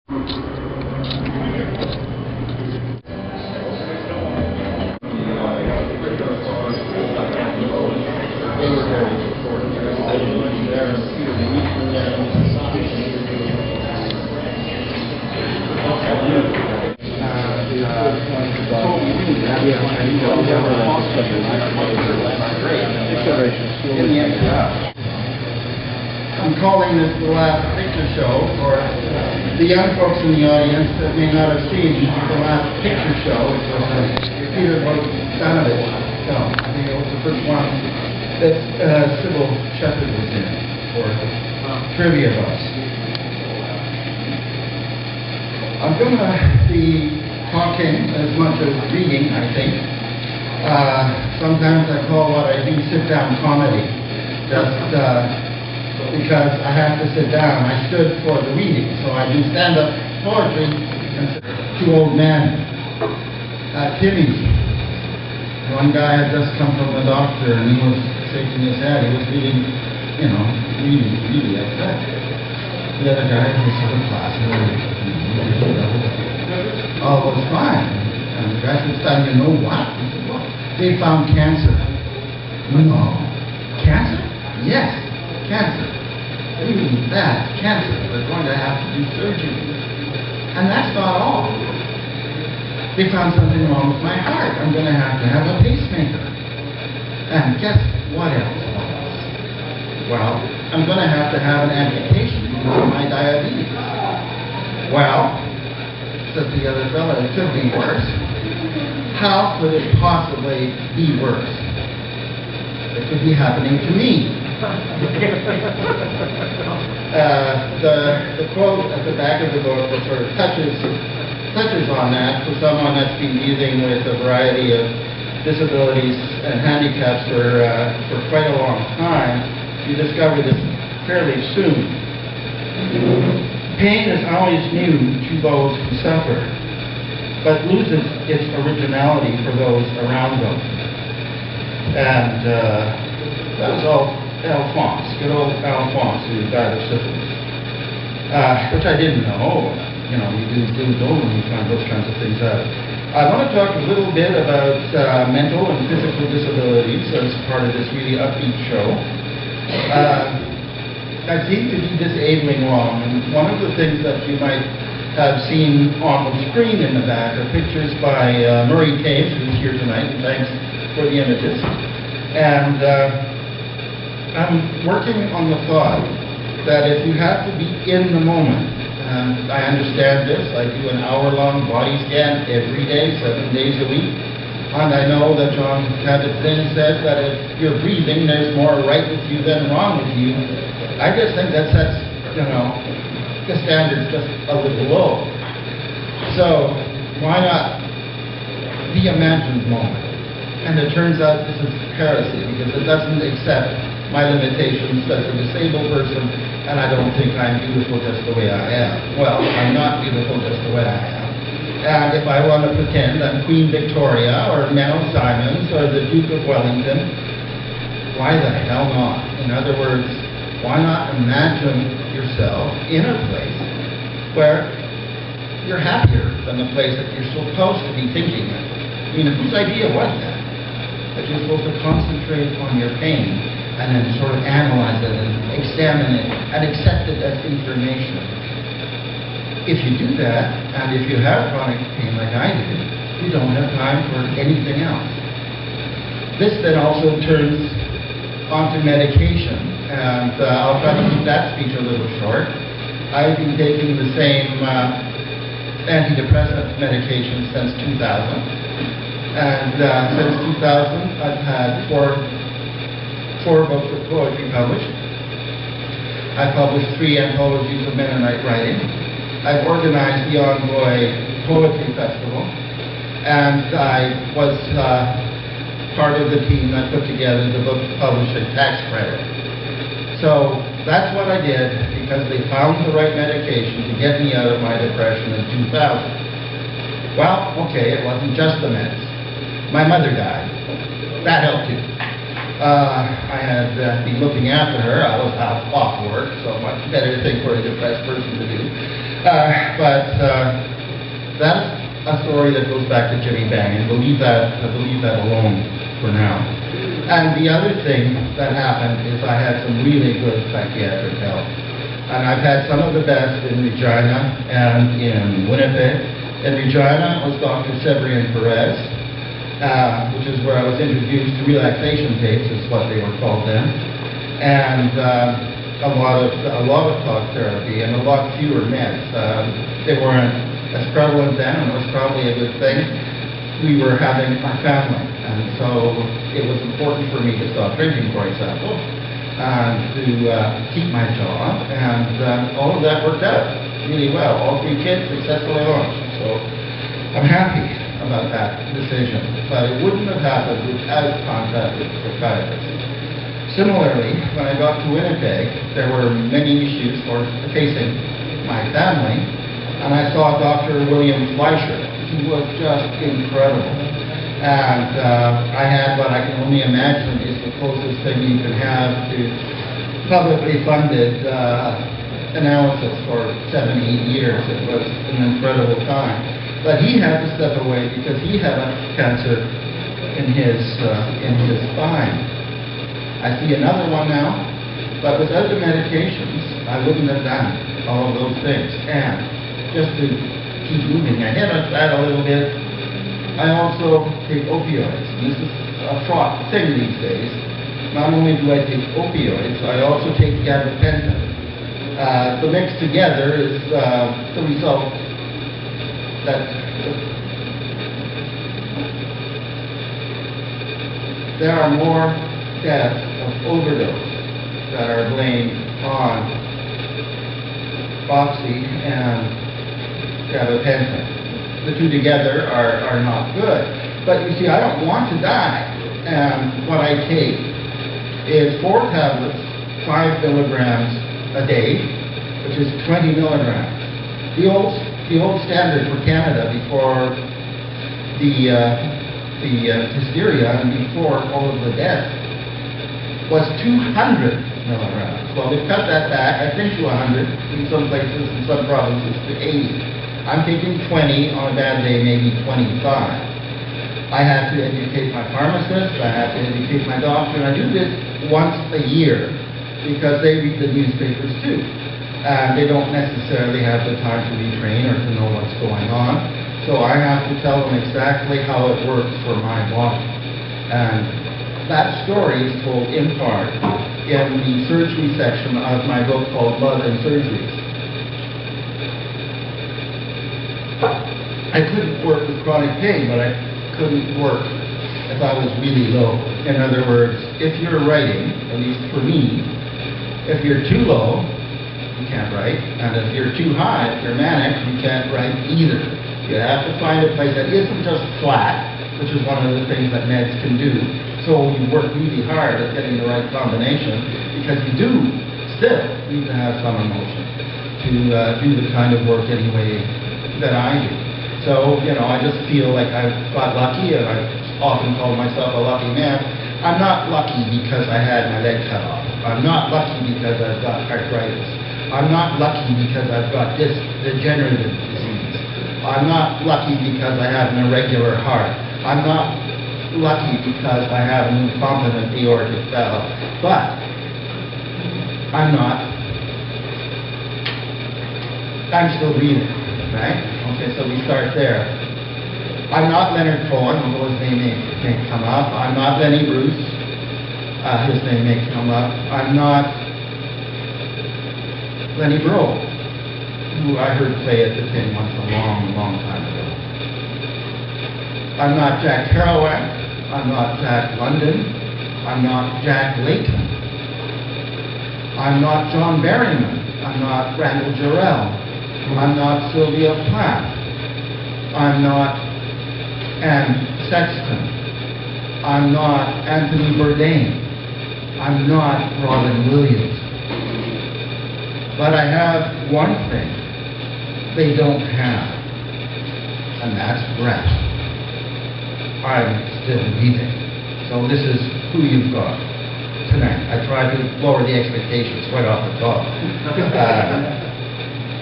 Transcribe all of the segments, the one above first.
I'm calling this the last picture show for the young folks in the audience that may not have seen the last picture show, which was a Peter Bogdanovich film. I think it was the first one that Sybil Shepherd was in for trivia buffs. I'm going to be talking as much as reading, I think. Sometimes I call what I do sit-down comedy, just because I have to sit down. I stood for the reading, so I do stand-up poetry. And two old men, Timmy's. One guy had just come from the doctor, and he was shaking his head. He was feeling, really upset. The other guy was sort of placid. All was fine. And the guy said, "Son, you know what?" He said, "What?" "They found cancer." "No." "Cancer?" "Yes, cancer. Really bad cancer. They're going to have to do surgery." "And that's not all. They found something wrong with my heart. I'm going to have a pacemaker. And guess what else? Well, I'm going to have an amputation because of my diabetes." "Well," said the other fellow, "it could be worse." "How could it possibly be worse? It could be happening to me." The quote at the back of the book that sort of touches on that for someone that's been dealing with a variety of disabilities and handicaps for quite a long time. You discover this fairly soon. Pain is always new to those who suffer, but loses its originality for those around them. And that was all Alphonse, good old Alphonse, who died of syphilis, which I didn't know. You do know when you find those kinds of things out. I want to talk a little bit about mental and physical disabilities as part of this really upbeat show. I seem to be disabling wrong, and one of the things that you might have seen on the screen in the back are pictures by Murray Taves, who's here tonight, and thanks for the images. And I'm working on the thought that if you have to be in the moment, and I understand this, I do an hour-long body scan every day, 7 days a week, and I know that John Kabat-Zinn says that if you're breathing, there's more right with you than wrong with you. I just think that sets, the standards just a little low. So, why not the imagined moment? And it turns out this is heresy, because it doesn't accept my limitations as a disabled person, and I don't think I'm beautiful just the way I am. Well, I'm not beautiful just the way I am. And if I want to pretend I'm Queen Victoria, or Menno Simons, or the Duke of Wellington, why the hell not? In other words, why not imagine yourself in a place where you're happier than the place that you're supposed to be thinking of? I mean, whose idea was that? That you're supposed to concentrate on your pain and then sort of analyze it and examine it and accept it as information. If you do that, and if you have chronic pain like I do, you don't have time for anything else. This then also turns onto medication, and I'll try to keep that speech a little short. I've been taking the same antidepressant medication since 2000, and since 2000 I've had four books of poetry published. I published 3 anthologies of Mennonite writing. I've organized the Envoy Poetry Festival, and I was part of the team that put together the book publishing tax credit. So that's what I did, because they found the right medication to get me out of my depression in 2000. Well, okay, it wasn't just the meds. My mother died. That helped too. I had been looking after her. I was off work, so much better thing for a depressed person to do. That's a story that goes back to Jimmy Bang, and we'll leave that alone for now. And the other thing that happened is I had some really good psychiatric help. And I've had some of the best in Regina and in Winnipeg. In Regina was Dr. Sebrian Perez, which is where I was introduced to relaxation tapes, is what they were called then. And a lot of talk therapy and a lot fewer meds. They weren't as prevalent then, and it was probably a good thing. We were having our family, and so it was important for me to stop drinking, for example, and to keep my job, and all of that worked out really well. All 3 kids successfully launched, so I'm happy about that decision, but it wouldn't have happened without contact with a psychiatrist. Similarly, when I got to Winnipeg, there were many issues facing my family, and I saw Dr. William Fleischer. He was just incredible. And I had what I can only imagine is the closest thing you can have to publicly funded analysis for 7-8 years. It was an incredible time. But he had to step away because he had a cancer in his spine. I see another one now, but without the medications, I wouldn't have done all of those things. And just to keep moving ahead of that a little bit, I also take opioids. This is a fraught thing these days. Not only do I take opioids, I also take gabapentin. The mix together is the result that there are more deaths of overdose that are blamed on oxy and gabapentin. The two together are not good. But you see, I don't want to die. And what I take is 4 tablets, 5 milligrams a day, which is 20 milligrams. The old standard for Canada before the hysteria and before all of the deaths was 200 milligrams. Well, they've cut that back, I think, to 100 in some places, in some provinces, to 80. I'm taking 20 on a bad day, maybe 25. I have to educate my pharmacist, I have to educate my doctor, and I do this once a year because they read the newspapers too. And they don't necessarily have the time to retrain or to know what's going on. So I have to tell them exactly how it works for my body. And that story is told in part in the surgery section of my book called Blood and Surgeries. I couldn't work with chronic pain, but I couldn't work if I was really low. In other words, if you're writing, at least for me, if you're too low, you can't write, and if you're too high, if you're manic, you can't write either. You have to find a place that isn't just flat, which is one of the things that meds can do. So you work really hard at getting the right combination, because you do still need to have some emotion to do the kind of work anyway that I do. So, you know, I just feel like I've got lucky, and I often call myself a lucky man. I'm not lucky because I had my leg cut off. I'm not lucky because I've got arthritis. I'm not lucky because I've got this degenerative disease. I'm not lucky because I have an irregular heart. I'm not lucky because I have an incompetent aortic valve. But I'm still breathing, right? Okay, so we start there. I'm not Leonard Cohen, although his name may come up. I'm not Lenny Bruce. His name may come up. I'm not Lenny Breau, who I heard play at the Tin once a long, long time ago. I'm not Jack Kerouac. I'm not Jack London. I'm not Jack Layton. I'm not John Berryman. I'm not Randall Jarrell. I'm not Sylvia Plath. I'm not Anne Sexton. I'm not Anthony Bourdain. I'm not Robin Williams. But I have one thing they don't have, and that's breath. I'm still breathing. So this is who you've got tonight. I tried to lower the expectations right off the top.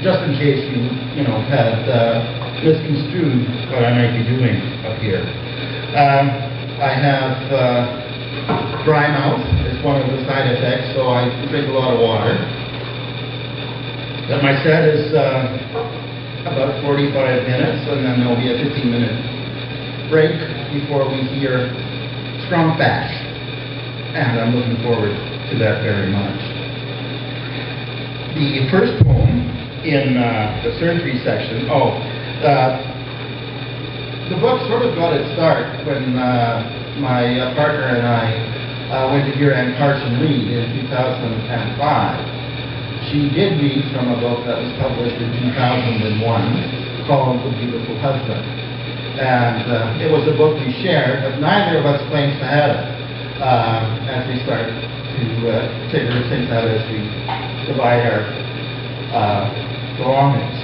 just in case you know, had misconstrued what I might be doing up here. I have dry mouth is one of the side effects, so I drink a lot of water. But my set is about 45 minutes, and then there'll be a 15-minute break before we hear strong bash. And I'm looking forward to that very much. The first poem in the surgery section, the book sort of got its start when my partner and I went to hear Ann Carson read in 2005. She did read from a book that was published in 2001 called The Beautiful Husband. And it was a book we shared, but neither of us claims to have it as we start to figure things out as we divide our belongings,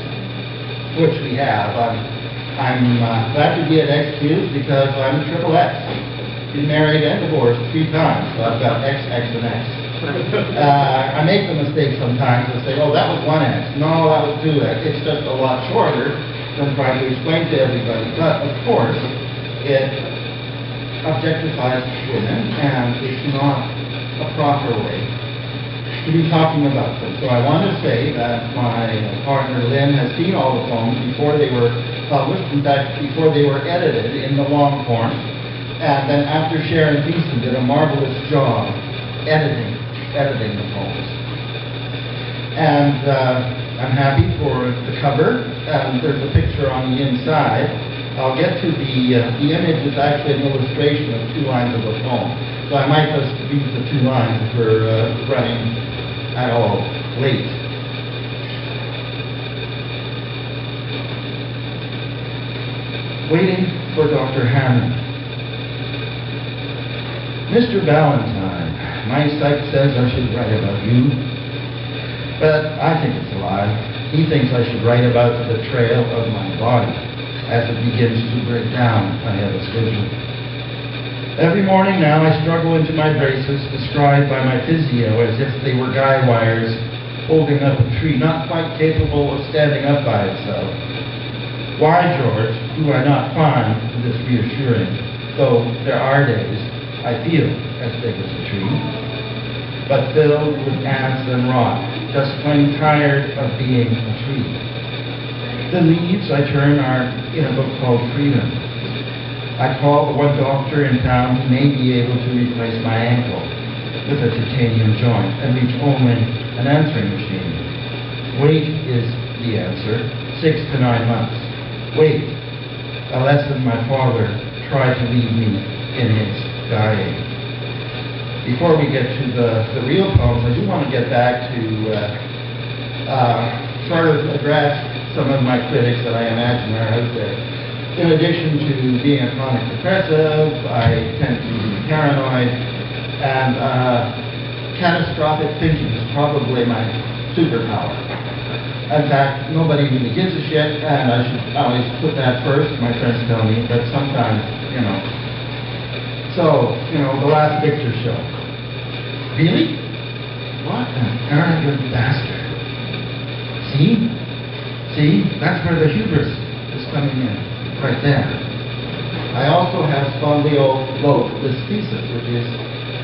which we have. I'm glad to be at XQ because I'm triple X. Been married and divorced 3 times, so I've got X, X, and X. I make the mistake sometimes to say, oh, that was 1X. No, that was 2X. It's just a lot shorter than trying to explain to everybody. But, of course, it objectifies women, and it's not a proper way to be talking about them. So I want to say that my partner Lynn has seen all the poems before they were published, in fact, before they were edited in the long form. And then after Sharon Beeson did a marvelous job editing the poems. And I'm happy for the cover. There's a picture on the inside. I'll get to the image is actually an illustration of 2 lines of a poem. So I might just read the 2 lines if we're running at all late. Waiting for Dr. Hammond. Mr. Valentine, my psych says I should write about you, but I think it's a lie. He thinks I should write about the betrayal of my body as it begins to break down. I have a schedule. Every morning now I struggle into my braces, described by my physio as if they were guy wires holding up a tree, not quite capable of standing up by itself. Why, George, do I not find this reassuring, though there are days I feel as big as a tree, but filled with ants and rot, just plain tired of being a tree. The leaves I turn are in a book called Freedom. I call the one doctor in town who may be able to replace my ankle with a titanium joint and reach only an answering machine. Wait is the answer, 6 to 9 months. Wait, a lesson my father tried to leave me in his dying. Before we get to the real poems, I do want to get back to sort of address some of my critics that I imagine are out there. In addition to being a chronic depressive, I tend to be paranoid, and catastrophic thinking is probably my superpower. In fact, nobody really gives a shit, and I should always put that first. My friends tell me, but sometimes, you know. So, you know, the last picture show. Really? What an arrogant bastard. See? See? That's where the hubris is coming in. Right there. I also have spondylolisthesis, which is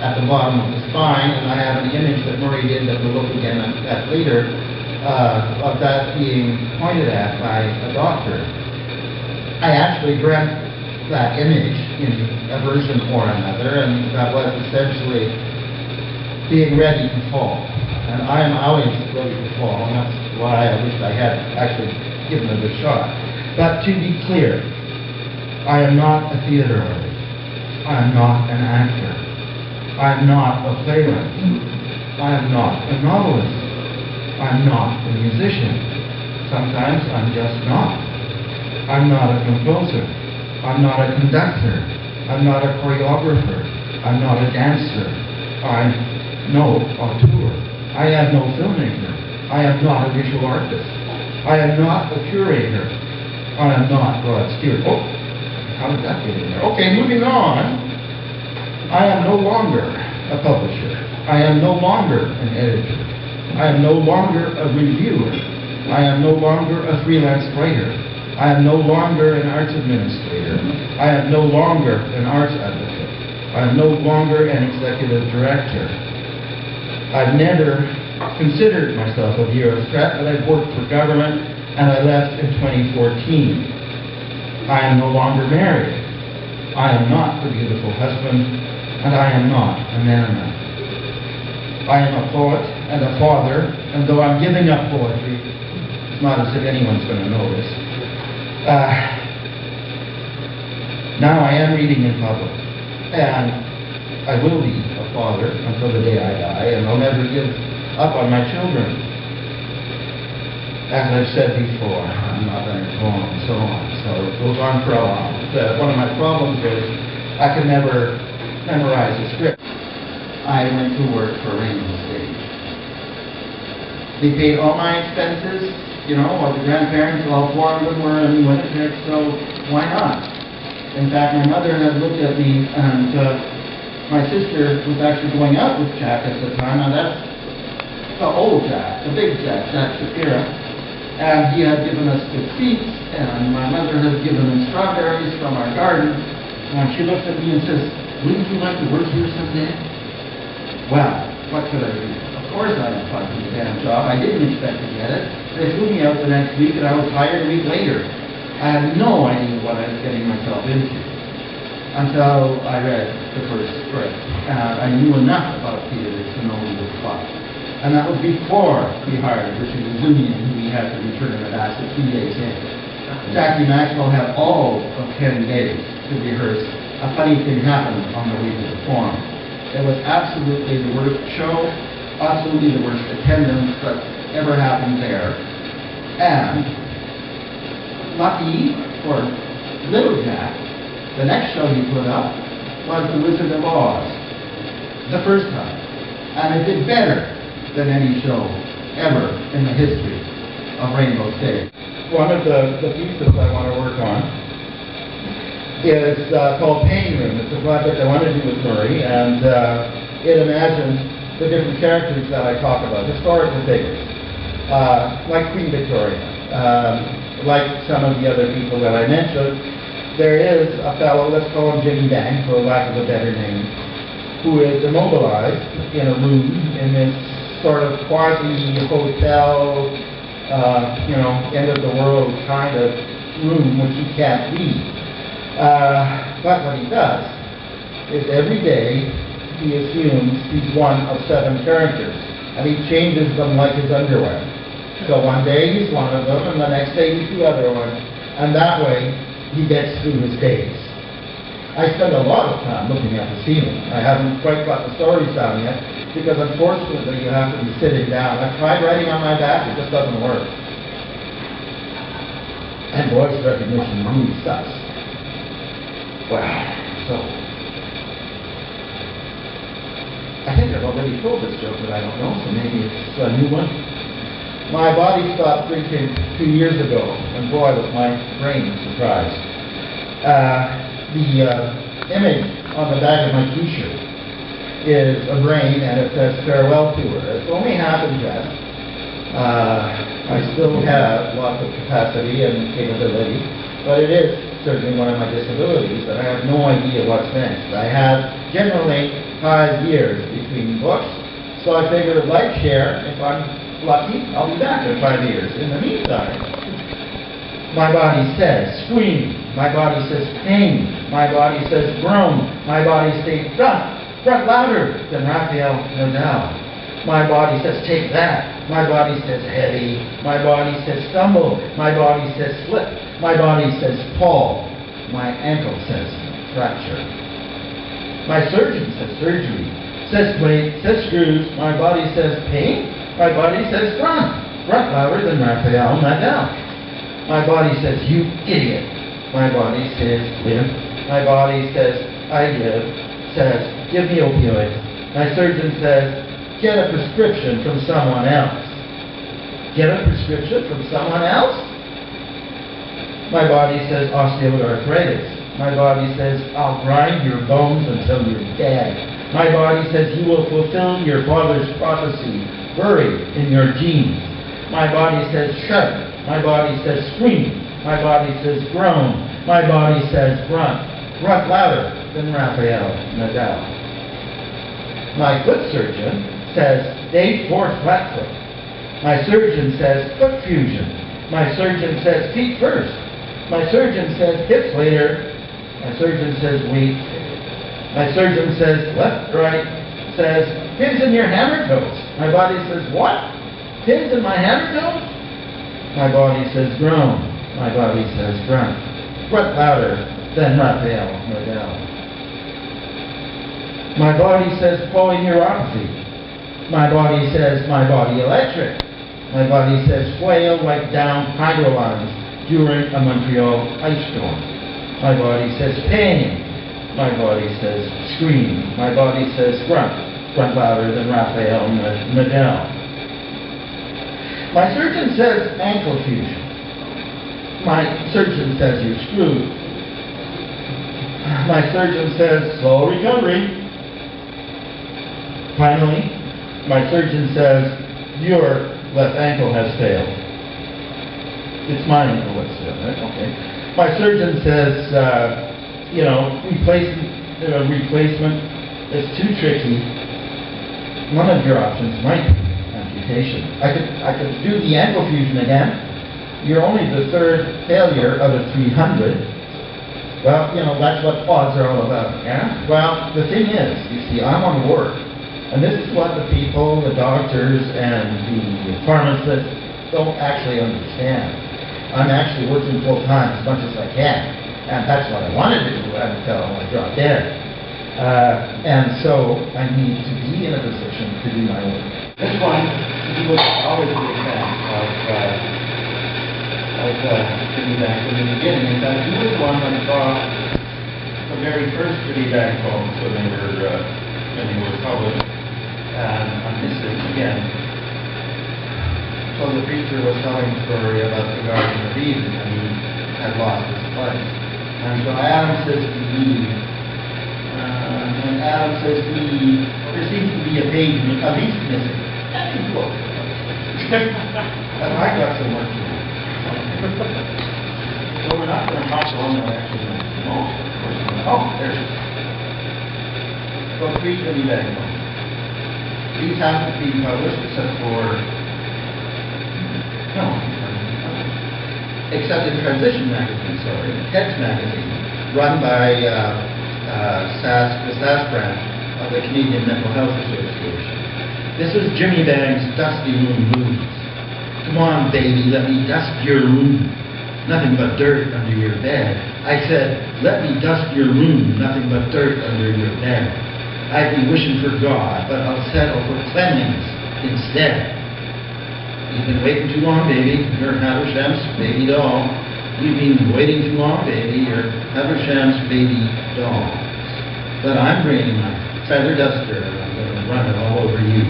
at the bottom of the spine, and I have an image that Murray did that we'll look again at later, of that being pointed at by a doctor. I actually dreamt that image in a version or another, and that was essentially being ready to fall. And I am always ready to fall, and that's why I wish I had actually given it a shot. But to be clear, I am not a theater artist. I am not an actor. I am not a playwright. I am not a novelist. I'm not a musician. Sometimes I'm just not. I'm not a composer. I'm not a conductor. I'm not a choreographer. I'm not a dancer. I'm no auteur. I am no filmmaker. I am not a visual artist. I am not a curator. I am not Rod Stewart. Oh, how did that get in there? Okay, moving on. I am no longer a publisher. I am no longer an editor. I am no longer a reviewer. I am no longer a freelance writer. I am no longer an arts administrator. I am no longer an arts advocate. I am no longer an executive director. I've never considered myself a bureaucrat, but I've worked for government, and I left in 2014. I am no longer married. I am not the beautiful husband, and I am not a Mennonite. I am a poet and a father, and though I'm giving up poetry, it's not as if anyone's going to notice. Now I am reading in public, and I will be a father until the day I die, and I'll never give up on my children. As I've said before, I'm not very poem and so on, so it goes on for a while. One of my problems is I can never memorize a script. I went to work for Rainbow Stage. They paid all my expenses, you know, all the grandparents, all four of them were in Winnipeg, so why not? In fact, my mother had looked at me, and my sister was actually going out with Jack at the time. Now that's the old Jack, the big Jack, Jack Shapira. And he had given us good seats, and my mother had given him strawberries from our garden. And she looked at me and says, "Wouldn't you like to work here someday?" Well, what could I do? Of course I applied for the damn job. I didn't expect to get it. They flew me out the next week, and I was hired a week later. I had no idea what I was getting myself into until I read the first script. I knew enough about theater to know it was fun. And that was before we hired Richard Zunian, who we had to return in a basket 3 days in. Jackie Maxwell had all of 10 days to rehearse. A funny thing happened on the way to the Forum. It was absolutely the worst show, absolutely the worst attendance that ever happened there. And lucky for little Jack, the next show he put up was The Wizard of Oz, the first time. And it did better than any show ever in the history of Rainbow Stage. One of the pieces I want to work on is called Pain Room. It's a project I want to do with Murray, and it imagines the different characters that I talk about, historical figures, like Queen Victoria, like some of the other people that I mentioned. There is a fellow, let's call him Jimmy Bang, for lack of a better name, who is immobilized in a room in this sort of quasi-hotel, end of the world kind of room which he can't leave. But what he does is every day he assumes he's one of 7 characters, and he changes them like his underwear. So one day he's one of them, and the next day he's the other one, and that way he gets through his days. I spend a lot of time looking at the ceiling. I haven't quite got the stories down yet, because unfortunately you have to be sitting down. I've tried writing on my back, it just doesn't work. And voice recognition really sucks. Wow, so I think I've already told this joke, but I don't know, so maybe it's a new one. My body stopped drinking 2 years ago, and boy, was my brain surprised. The image on the back of my t-shirt is a brain, and it says farewell to her. It's only half in jest. I still have lots of capacity and capability, but it is certainly one of my disabilities, and I have no idea what's next. I have generally 5 years between books, so I figured like share, if I'm lucky, I'll be back in 5 years. In the meantime, my body says scream, my body says pain, my body says groan, my body says grunt louder than Raphael Nadal. My body says take that, my body says heavy, my body says stumble, my body says slip, my body says fall, my ankle says fracture. My surgeon says surgery, says plate, says screws, my body says pain, my body says grunt louder than Raphael Nadal. My body says you idiot, my body says live, my body says I live, says give me opioids. My surgeon says get a prescription from someone else. Get a prescription from someone else? My body says osteoarthritis. My body says I'll grind your bones until you're dead. My body says you will fulfill your father's prophecy buried in your genes. My body says shudder. My body says scream. My body says groan. My body says grunt. Grunt louder than Rafael Nadal. My foot surgeon says day 4 flat foot. My surgeon says foot fusion. My surgeon says feet first. My surgeon says hips later. My surgeon says wait. My surgeon says left, right. Says pins in your hammer toes. My body says what? Pins in my hammer toes? My body says groan. My body says grunt. Grunt louder than Rafael Nadal. My body says polyneuropathy. My body says my body electric. My body says flail like down hydro lines during a Montreal ice storm. My body says pain. My body says scream. My body says grunt. Grunt louder than Rafael Nadal. My surgeon says ankle fusion. My surgeon says you're screwed. My surgeon says slow recovery. Finally, my surgeon says your left ankle has failed. It's my ankle that's failed, right? Okay. My surgeon says, replacement is too tricky. One of your options might be amputation. I could do the ankle fusion again. You're only the 3rd failure out of 300. Well, that's what odds are all about, yeah? Well, the thing is, you see, I'm on work. And this is what the people, the doctors, and the pharmacists don't actually understand. I'm actually working full-time as much as I can. And that's what I wanted to do until I dropped dead. And so I need to be in a position to do my work. This one, he was always a big fan of Jimmy Bank from the beginning. In fact, he was the one that saw the very first Jimmy Bank poems when they were published. And on this again, so the preacher was telling the story about the Garden of Eden, and he had lost his place. And so Adam says to Eve, when Adam says to Eve, there seems to be a page, a leaf missing. That's his book. And I got some work to do. So we're not going to talk along that actually. No, of course not. Oh, there it is. So 3 Jimmy Bank poems. These haven't been published except in Transition magazine, Text magazine, run by the SAS branch of the Canadian Mental Health Association. This is Jimmy Bang's Dusty Room Blues. Come on, baby, let me dust your room. Nothing but dirt under your bed. I said, let me dust your room. Nothing but dirt under your bed. I'd be wishing for God, but I'll settle for cleanliness instead. You've been waiting too long, baby. You're Havershem's baby doll. You've been waiting too long, baby. You're Havershem's baby doll. But I'm bringing my feather duster, and I'm going to run it all over you.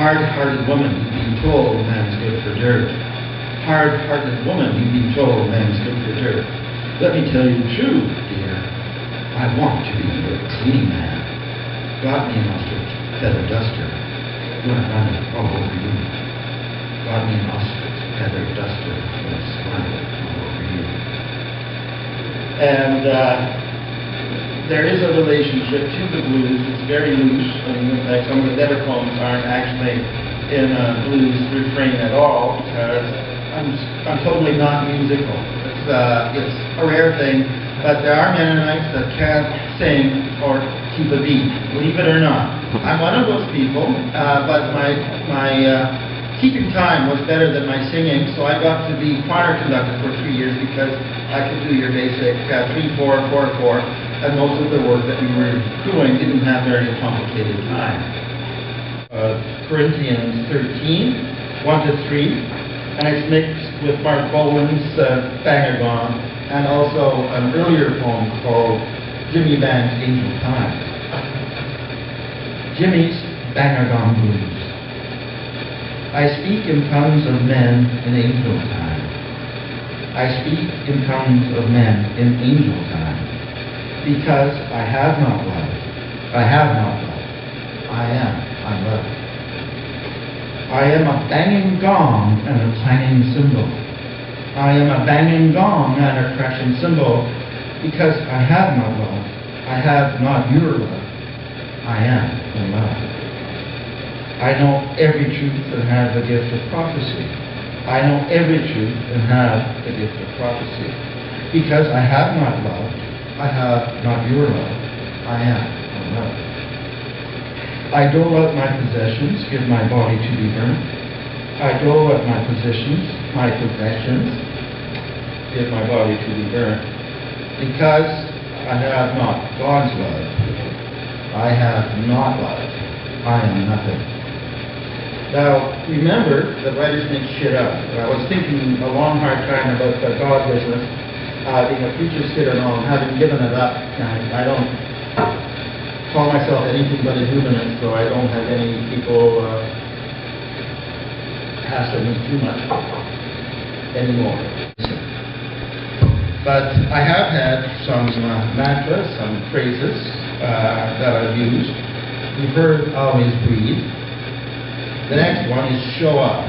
Hard-hearted woman, you've been told man's good for dirt. Hard-hearted woman, you've been told man's good for dirt. Let me tell you the truth, dear. I want to be your cleaning man. Got me an ostrich feather duster. Gonna run it all over you. Got me an ostrich feather duster. Gonna run it all over you. And there is a relationship to the blues. It's very loose. I mean, in fact, some of the better poems aren't actually in a blues refrain at all because I'm totally not musical. It's a rare thing. But there are Mennonites that can't sing or keep a beat, believe it or not. I'm one of those people, but my keeping time was better than my singing, so I got to be choir conductor for 3 years because I could do your basic 3/4, 4/4, and most of the work that we were doing didn't have very complicated time. Corinthians 13, 1-3, and it's mixed with Mark Bowen's Banger Gone, and also an earlier poem called Jimmy Bang's Angel Time. Jimmy's Banger Gone Blues. I speak in tongues of men in angel time. I speak in tongues of men in angel time. Because I have not loved. I have not loved. I am unloved. I am a banging gong and a clanging cymbal. I am a banging gong and a crashing cymbal, because I have not love. I have not your love. I am in love. I know every truth and have the gift of prophecy. I know every truth and have the gift of prophecy. Because I have not loved, I have not your love. I am in love. I dole out my possessions, give my body to be burnt. I dole out my possessions, give my body to be burnt. Because I have not God's love. I have not love. I am nothing. Now, remember that writers make shit up. I was thinking a long, hard time about the God business, being a future kid and all, and having given it up. I don't call myself anything but a humanist, so I don't have any people hassle me too much anymore. But I have had some mantras, some phrases that I've used. You've heard always breathe. The next one is show up.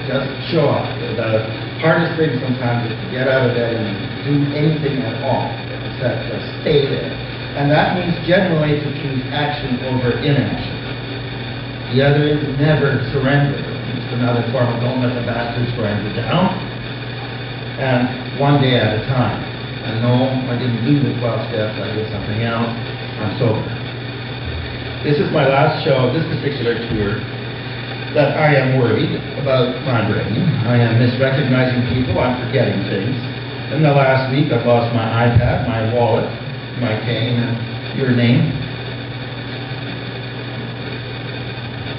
Just show up. The hardest thing sometimes is to get out of bed and do anything at all, except just stay there. And that means generally to choose action over inaction. The other is never surrender. It's another form of don't let the bastards grind you down. And one day at a time. And no, I didn't do the 12 steps, I did something else. I'm sober. This is my last show of this particular tour that I am worried about my brain. I am misrecognizing people, I'm forgetting things. In the last week I've lost my iPad, my wallet, my cane, and your name.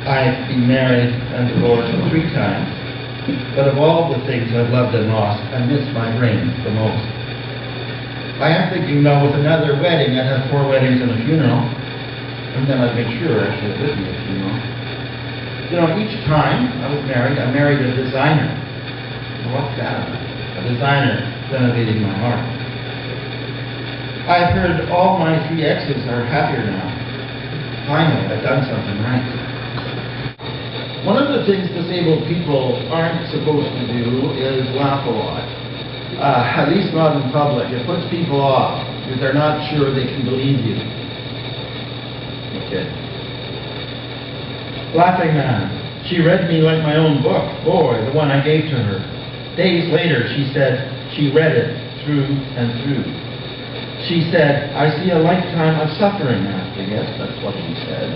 I've been married and divorced 3 times, but of all the things I've loved and lost, I miss my brain the most. I am thinking, though, with another wedding, I'd have 4 weddings and a funeral, and then I'd make sure I should live me a funeral. You know, each time I was married, I married a designer. What's that about? A designer renovating my heart. I've heard all my 3 exes are happier now. Finally, I've done something right. One of the things disabled people aren't supposed to do is laugh a lot. At least not in public. It puts people off if they're not sure they can believe you. Okay. Laughing Man. She read me like my own book. Boy, the one I gave to her. Days later, she said she read it through and through. She said, I see a lifetime of suffering after. Yes, that's what she said.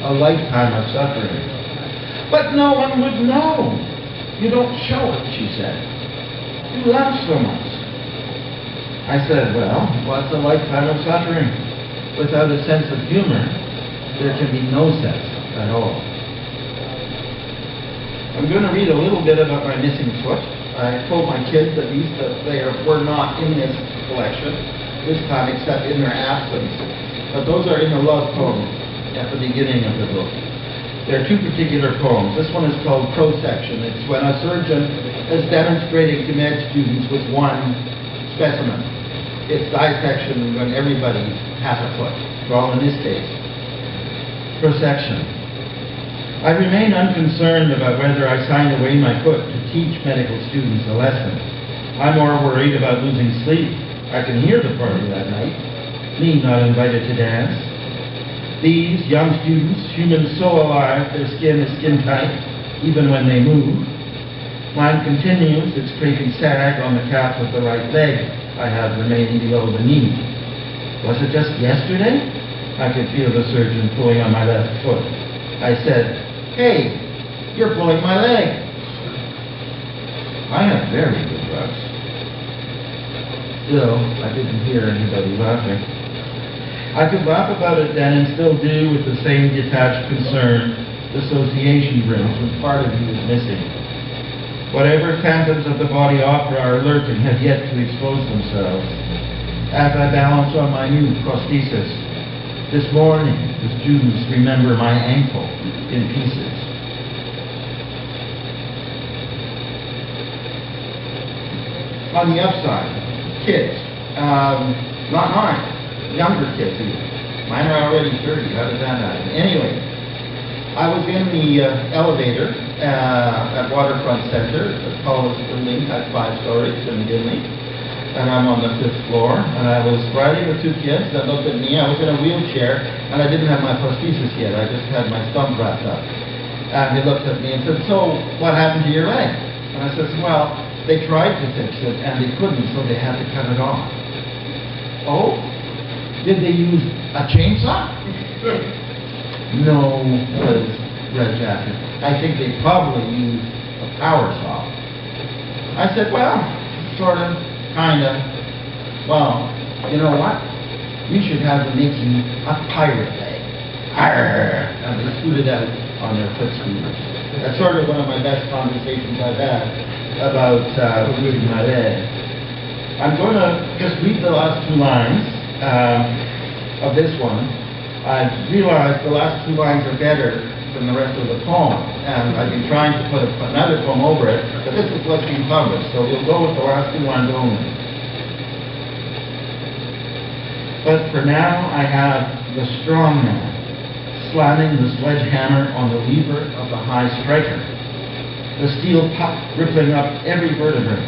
A lifetime of suffering. But no one would know. You don't show it, she said. You laugh so much. I said, well, what's a lifetime of suffering? Without a sense of humor, there can be no sense at all. I'm going to read a little bit about my missing foot. I told my kids at least that they were not in this collection this time, except in their absence. But those are in the love poem at the beginning of the book. There are 2 particular poems. This one is called Prosection. It's when a surgeon is demonstrating to med students with one specimen. It's dissection when everybody has a foot. Well, in this case, prosection. I remain unconcerned about whether I signed away my foot to teach medical students a lesson. I'm more worried about losing sleep. I can hear the party that night. Me not invited to dance. These young students, humans so alive, their skin is skin tight, even when they move. Mine continues its creepy sag on the calf of the right leg I have remaining below the knee. Was it just yesterday? I could feel the surgeon pulling on my left foot. I said, hey, you're pulling my leg. I have very good drugs. Still, I didn't hear anybody laughing. I could laugh about it then and still do with the same detached concern dissociation brings when part of you is missing. Whatever phantoms of the body opera are lurking have yet to expose themselves. As I balance on my new prosthesis, this morning the students remember my ankle in pieces. On the upside, kids, not mine, younger kids even. Mine are already 30, how did that happen? Anyway, I was in the elevator at Waterfront Center, the tallest building, had 5 stories in Dinley, and I'm on the 5th floor, and I was riding with 2 kids that looked at me. I was in a wheelchair, and I didn't have my prosthesis yet. I just had my stump wrapped up. And they looked at me and said, "So, what happened to your leg?" And I said, "Well, they tried to fix it, and they couldn't, so they had to cut it off." "Oh? Did they use a chainsaw?" "No," says Red Jacket. "I think they probably used a power saw." I said, "Well, sort of, kind of. Well, you know what? We should have them make you a pirate leg." Arr! And they scooted out on their foot scooters. That's sort of one of my best conversations I've had about losing my leg. I'm going to just read the last 2 lines of this one. I've realized the last 2 lines are better than the rest of the poem, and I've been trying to put another poem over it, but this is what's been published, so we'll go with the last 2 lines only. "But for now I have the strong man, slamming the sledgehammer on the lever of the high striker, the steel puck rippling up every vertebrae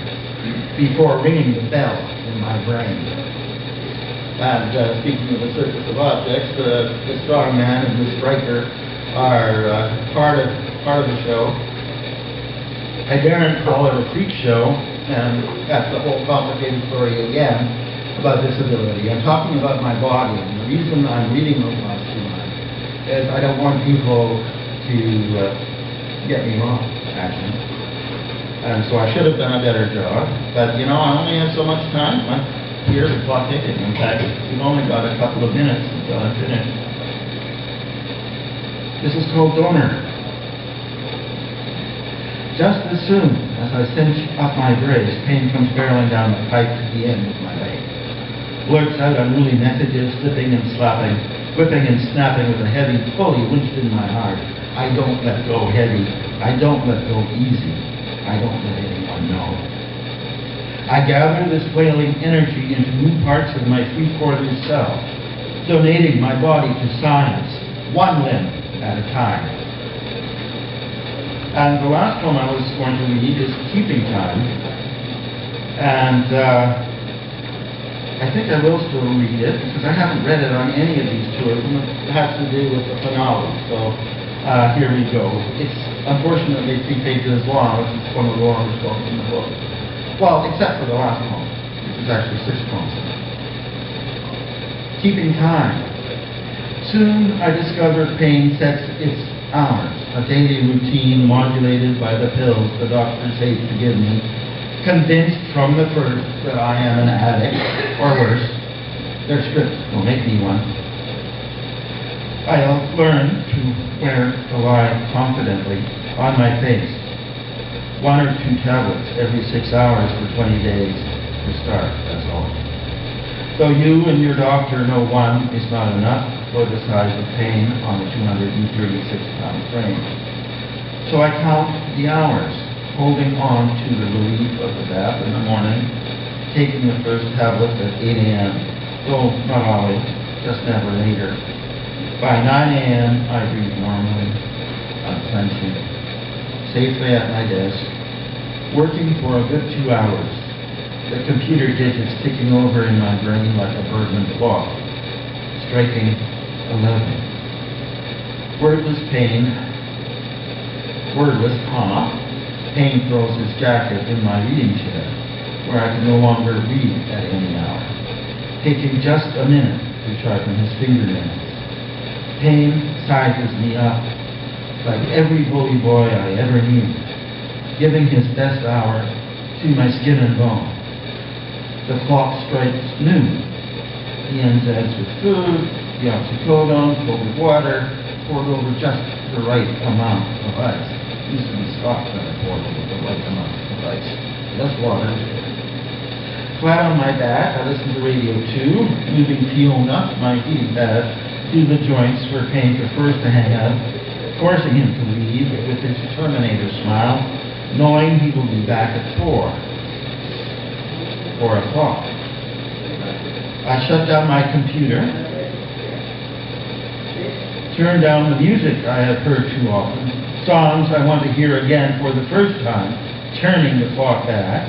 before ringing the bell in my brain." And speaking of the circus of objects, the strong man and the striker are part of the show. I daren't call it a freak show, and that's the whole complicated story again about disability. I'm talking about my body, and the reason I'm reading those last 2 lines is I don't want people to get me wrong, actually. And so I should have done a better job, but you know, I only have so much time. Here's the clock ticking. In fact, we've only got a couple of minutes until I'm finished. This is called Donor. Just as soon as I cinch up my brace, pain comes barreling down the pipe to the end of my leg. Blurts out unruly messages, slipping and slapping, whipping and snapping with a heavy pulley winched in my heart. I don't let go heavy. I don't let go easy. I don't let anyone know. I gather this wailing energy into new parts of my 3/4 self, donating my body to science, 1 limb at a time. And the last one I was going to read is Keeping Time. And I think I will still read it, because I haven't read it on any of these tours, and it has to do with the finale. So here we go. It's unfortunately 3 pages long, which is one of the longest books in the book. Well, except for the last poem, which is actually 6 poems. Keeping Time. Soon I discovered pain sets its hours, a daily routine modulated by the pills the doctors hate to give me, convinced from the first that I am an addict, or worse, their script will make me one. I'll learn to wear the lie confidently on my face. 1 or 2 tablets every 6 hours for 20 days to start, that's all. Though you and your doctor know 1 is not enough for the size of pain on a 236-pound frame. So I count the hours, holding on to the relief of the bath in the morning, taking the first tablet at 8 a.m., though not always, just never later. By 9 a.m., I breathe normally, unclenching, safely at my desk, working for a good 2 hours, the computer digits ticking over in my brain like a Bergman clock, striking 11. Wordless pain, wordless, pain throws his jacket in my reading chair, where I can no longer read at any hour, taking just a minute to sharpen his fingernails. Pain sizes me up, like every bully boy I ever knew, giving his best hour to my skin and bone. The clock strikes noon. The Enns with food, the oxycodone filled with water, poured over just the right amount of ice. It used to be Scotch that I poured over the right amount of ice. Less water. Flat on my back, I listen to Radio 2, moving Fiona, my heating pad, through the joints where pain prefers to hang out, forcing him to leave with his Terminator smile, knowing he will be back at 4 o'clock. I shut down my computer, turn down the music I have heard too often. Songs I want to hear again for the first time, turning the clock back.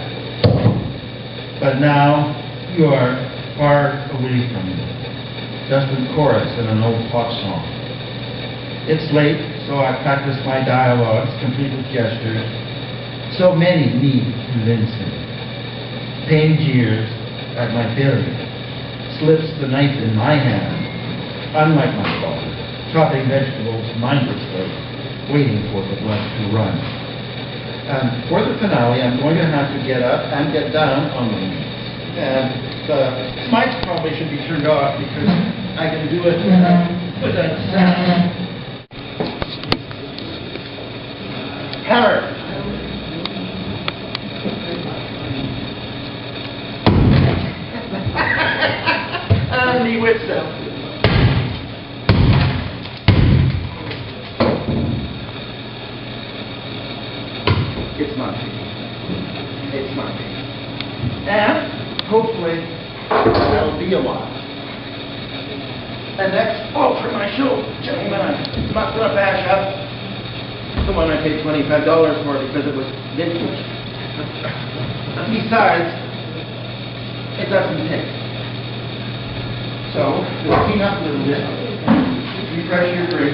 But now you are far away from me, just a chorus in an old pop song. It's late, so I practice my dialogues, complete with gestures. So many need convincing. Pain jeers at my failure, slips the knife in my hand, unlike my father, chopping vegetables mindlessly, waiting for the blood to run. And for the finale, I'm going to have to get up and get down on my knees. And the mics probably should be turned off because I can do it without sound. Hammer! And the whistle. It's not me. It's not me. And hopefully that'll be a while. And next, for my show, gentlemen, I'm not going to bash up the one I paid $25 for because it was vintage. And besides, it doesn't take. So, just clean up a little bit, refresh your brain.